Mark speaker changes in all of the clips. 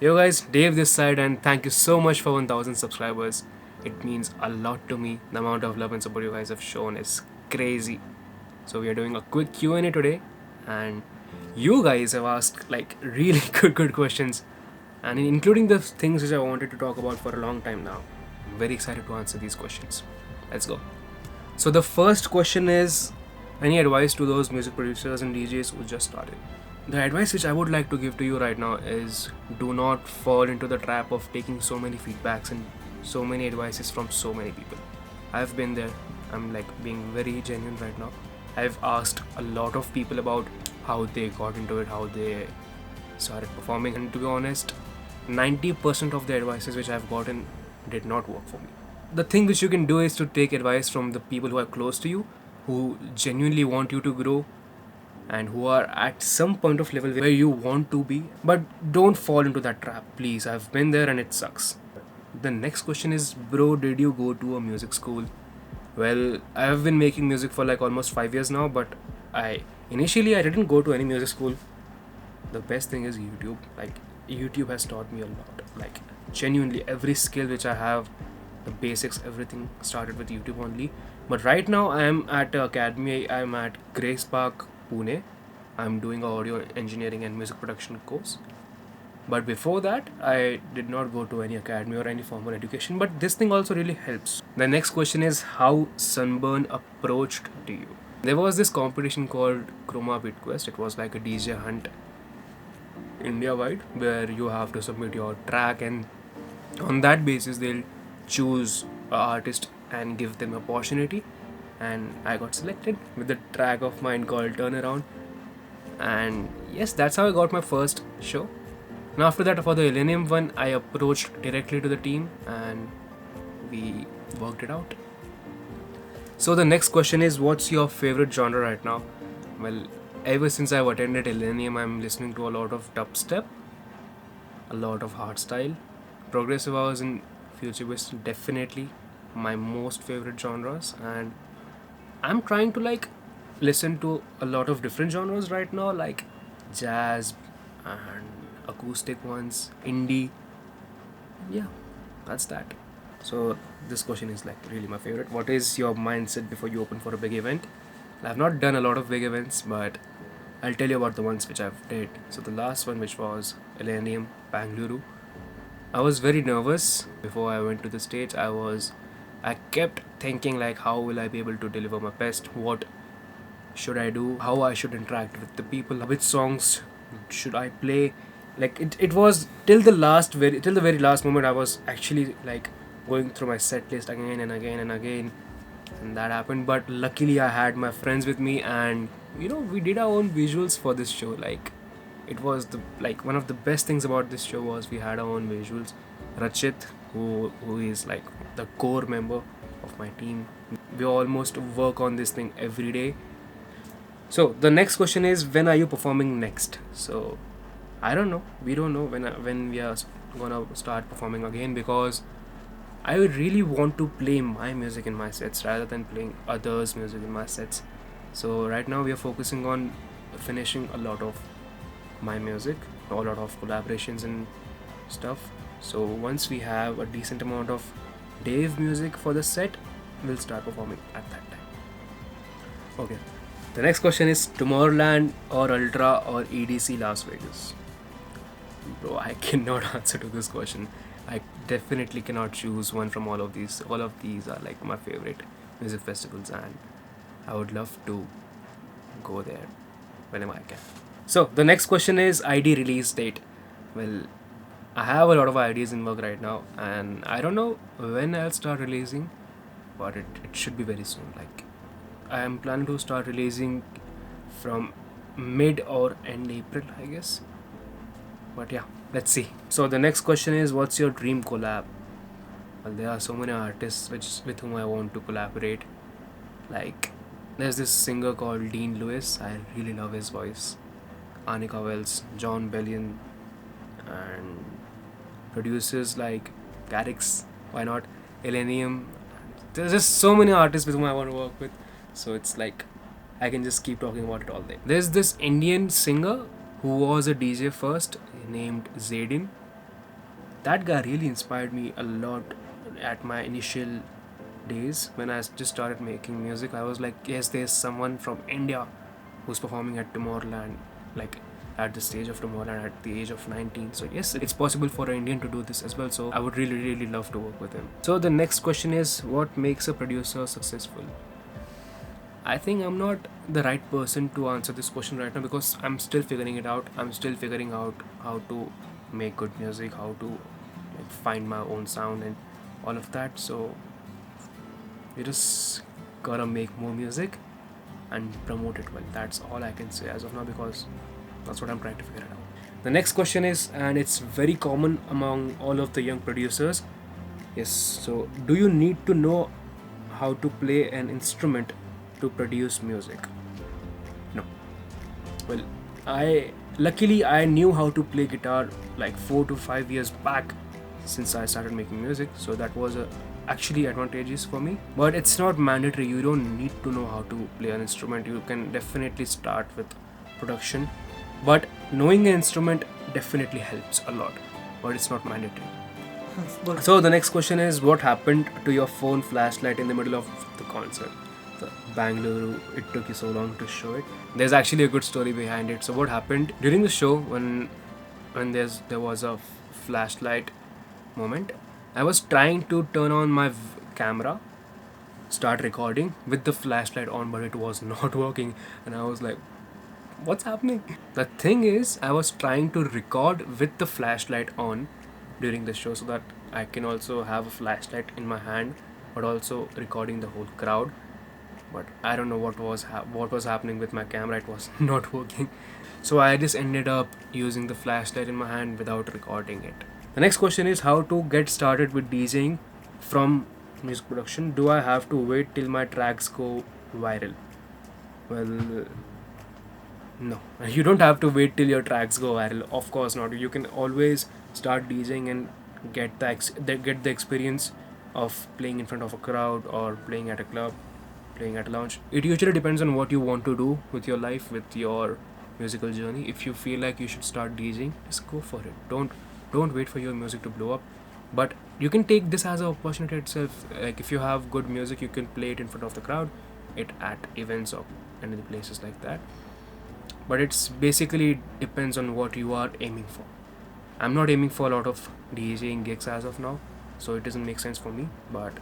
Speaker 1: Yo guys, Dave this side, and thank you so much for 1000 subscribers. It means a lot to me. The amount of love and support you guys have shown is crazy. So we are doing a quick Q&A today, and you guys have asked like really good questions, and including the things which I wanted to talk about for a long time now. I'm very excited to answer these questions. Let's go. So the first question is, any advice to those music producers and DJs who just started? The advice which I would like to give to you right now is, do not fall into the trap of taking so many feedbacks and so many advices from so many people. I've been there. I'm like being very genuine right now. I've asked a lot of people about how they got into it, how they started performing, and to be honest, 90% of the advices which I've gotten did not work for me. The thing which you can do is to take advice from the people who are close to you, who genuinely want you to grow, and who are at some point of level where you want to be, but don't fall into that trap, please. I've been there and it sucks. The next question is, bro, did you go to a music school? Well, I have been making music for like almost 5 years now, but I didn't go to any music school. The best thing is YouTube. Like, YouTube has taught me a lot. Like, genuinely, every skill which I have, the basics, everything started with YouTube only. But right now I am at academy. I'm at Grace Park, Pune. I'm doing a audio engineering and music production course. But before that, I did not go to any academy or any formal education. But this thing also really helps. The next question is, how Sunburn approached to you? There was this competition called Chroma Beat Quest. It was like a DJ hunt India wide, where you have to submit your track, and on that basis they'll choose an artist and give them opportunity. And I got selected with the track of mine called Turnaround, and yes, that's how I got my first show. And after that, for the Millennium one, I approached directly to the team and we worked it out. So the next question is, what's your favorite genre right now? Well, ever since I've attended Millennium, I'm listening to a lot of dubstep, a lot of hardstyle, progressive house, and future bass. Definitely my most favorite genres, and I'm trying to like listen to a lot of different genres right now, like jazz and acoustic ones, indie. Yeah, that's that. So this question is like really my favorite. What is your mindset before you open for a big event? I've not done a lot of big events, but I'll tell you about the ones which I've did. So the last one, which was Millennium Bangalore, I was very nervous before I went to the stage. I kept thinking like, how will I be able to deliver my best? What should I do? How I should interact with the people? Which songs should I play? Like it was till the very last moment I was actually like going through my set list again and again and again, and that happened. But luckily I had my friends with me, and we did our own visuals for this show. Like, it was one of the best things about this show was we had our own visuals. Rachit, who is like the core member of my team, we almost work on this thing every day. So the next question is, when are you performing next? So I don't know. We don't know when we are gonna start performing again, because I really want to play my music in my sets rather than playing others' music in my sets. So right now we are focusing on finishing a lot of my music, a lot of collaborations and stuff. So once we have a decent amount of Dave music for the set, we'll start performing at that time. Okay. The next question is, Tomorrowland or Ultra or EDC Las Vegas? Bro, I cannot answer to this question. I definitely cannot choose one from all of these. All of these are like my favorite music festivals, and I would love to go there whenever I can. So the next question is, ID release date. Well, I have a lot of ideas in work right now, and I don't know when I'll start releasing, but it should be very soon. Like, I am planning to start releasing from mid or end April, I guess. But yeah, let's see. So the next question is, what's your dream collab? Well, there are so many artists with whom I want to collaborate. Like, there's this singer called Dean Lewis. I really love his voice. Anika Wells, John Bellion, and producers like Garrix. Why not? Millennium. There's just so many artists with whom I want to work with. So it's like, I can just keep talking about it all day. There's this Indian singer who was a DJ first, named Zaydin. that guy really inspired me a lot at my initial days when I just started making music. I was like, yes, there's someone from India who's performing at Tomorrowland, like at the stage of Tomorrowland at the age of 19. So yes, it's possible for an Indian to do this as well. So I would really, really love to work with him. So the next question is, what makes a producer successful? I think I'm not the right person to answer this question right now because I'm still figuring it out. I'm still figuring out how to make good music, how to like find my own sound and all of that. So you just gotta make more music and promote it well. That's all I can say as of now because that's what I'm trying to figure it out. The next question is, and it's very common among all of the young producers. Yes, so do you need to know how to play an instrument to produce music? No. Well, I knew how to play guitar like 4 to 5 years back since I started making music, so that was actually advantageous for me. But it's not mandatory. You don't need to know how to play an instrument. You can definitely start with production, but knowing an instrument definitely helps a lot, but it's not mandatory. So the next question is, what happened to your phone flashlight in the middle of the concert? The Bangalore, it took you so long to show it. There's actually a good story behind it. So what happened during the show when there was a flashlight moment, I was trying to turn on my camera, start recording with the flashlight on, but it was not working, and I was like, what's happening? The thing is, I was trying to record with the flashlight on during the show so that I can also have a flashlight in my hand, but also recording the whole crowd. But I don't know what was happening with my camera. It was not working. So I just ended up using the flashlight in my hand without recording it. The next question is, how to get started with DJing from music production. Do I have to wait till my tracks go viral? Well, no, you don't have to wait till your tracks go viral. Of course not. You can always start DJing and get the experience of playing in front of a crowd or playing at a club, playing at a lounge. It usually depends on what you want to do with your life, with your musical journey. If you feel like you should start DJing, just go for it. Don't wait for your music to blow up. But you can take this as an opportunity itself. Like if you have good music, you can play it in front of the crowd, it at events or any places like that. But it's basically depends on what you are aiming for. I'm not aiming for a lot of DJing gigs as of now, so it doesn't make sense for me. But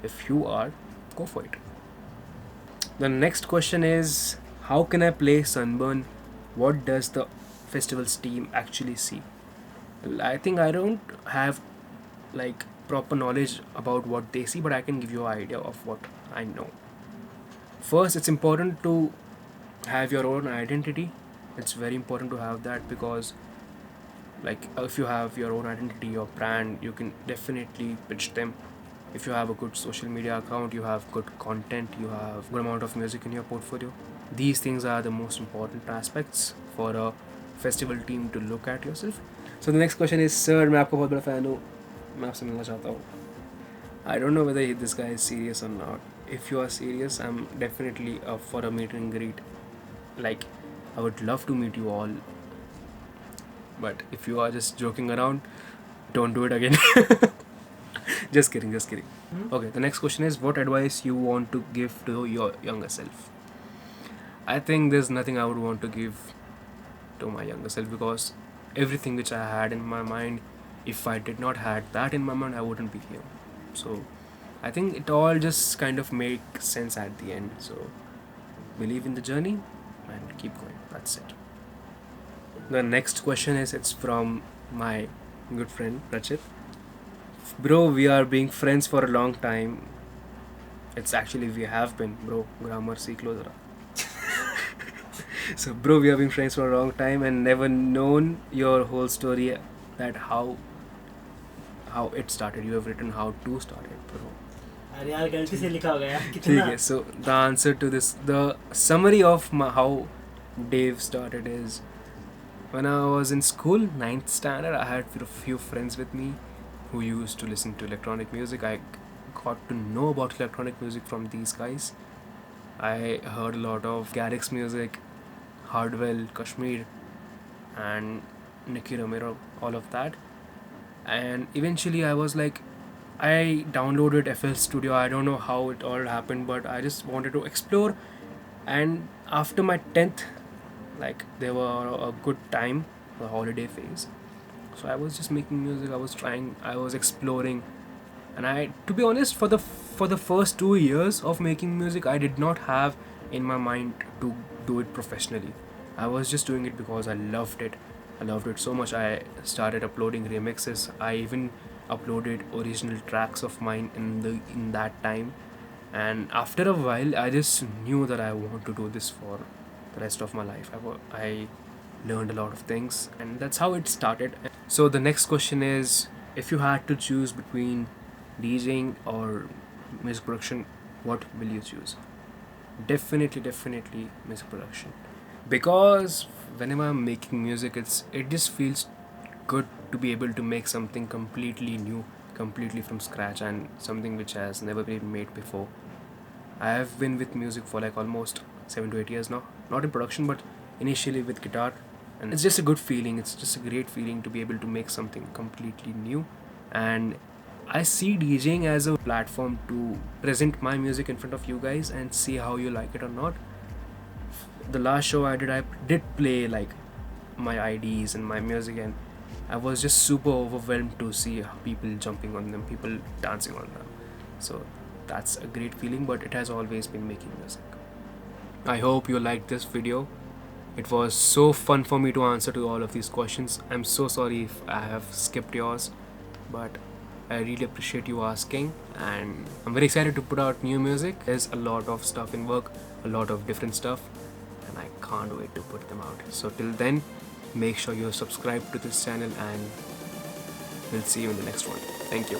Speaker 1: if you are, go for it. The next question is, how can I play Sunburn? What does the festival's team actually see? Well, I think I don't have like proper knowledge about what they see, but I can give you an idea of what I know. First, it's important to have your own identity. It's very important to have that because like if you have your own identity, your brand, you can definitely pitch them. If you have a good social media account, you have good content, you have good amount of music in your portfolio, these things are the most important aspects for a festival team to look at yourself. So the next question is, sir, मैं आपका बहुत बड़ा fan हूँ, मैं आपसे मिलना चाहता हूँ. I don't know whether this guy is serious or not. If you are serious, I'm definitely up for a meet and greet. Like, I would love to meet you all. But if you are just joking around, don't do it again. Just kidding. Okay, the next question is, what advice you want to give to your younger self? I think there's nothing I would want to give to my younger self because everything which I had in my mind, if I did not had that in my mind, I wouldn't be here. So I think it all just kind of makes sense at the end. So believe in the journey and keep going. That's it. The next question is, it's from my good friend Rachit. Bro, we are being friends for a long time. It's actually we have been, bro. Grammar see closer. So, bro, we have been friends for a long time and never known your whole story. That how it started. You have written how to start it, bro.
Speaker 2: अरे यार गलती से लिखा हो गया
Speaker 1: ठीक है. So the answer to this, the summary of how Dave started is, when I was in school, 9th standard, I had a few friends with me who used to listen to electronic music. I got to know about electronic music from these guys. I heard a lot of Garrix music, Hardwell, Kashmir, and Nicky Romero, all of that. And eventually I was like, I downloaded FL Studio. I don't know how it all happened, but I just wanted to explore. And after my 10th, like, there were a good time, the holiday phase, so I was just making music. I was trying, I was exploring. And I, to be honest, for the first 2 years of making music, I did not have in my mind to do it professionally. I was just doing it because I loved it. I loved it so much. I started uploading remixes. I even uploaded original tracks of mine in that time. And after a while, I just knew that I want to do this for the rest of my life. I learned a lot of things, and that's how it started. So the next question is, if you had to choose between DJing or music production, what will you choose? Definitely music production, because whenever I'm making music, it just feels good to be able to make something completely new, completely from scratch, and something which has never been made before. I have been with music for like almost 7 to 8 years now, not in production, but initially with guitar. And it's just a good feeling. It's just a great feeling to be able to make something completely new. And I see DJing as a platform to present my music in front of you guys and see how you like it or not. The last show I did play like my IDs and my music, and I was just super overwhelmed to see people jumping on them, people dancing on them. So that's a great feeling, but it has always been making music. I hope you liked this video. It was so fun for me to answer to all of these questions. I'm so sorry if I have skipped yours, but I really appreciate you asking, and I'm very excited to put out new music. There's a lot of stuff in work, a lot of different stuff, and I can't wait to put them out. So till then, make sure you're subscribed to this channel, and we'll see you in the next one. Thank you.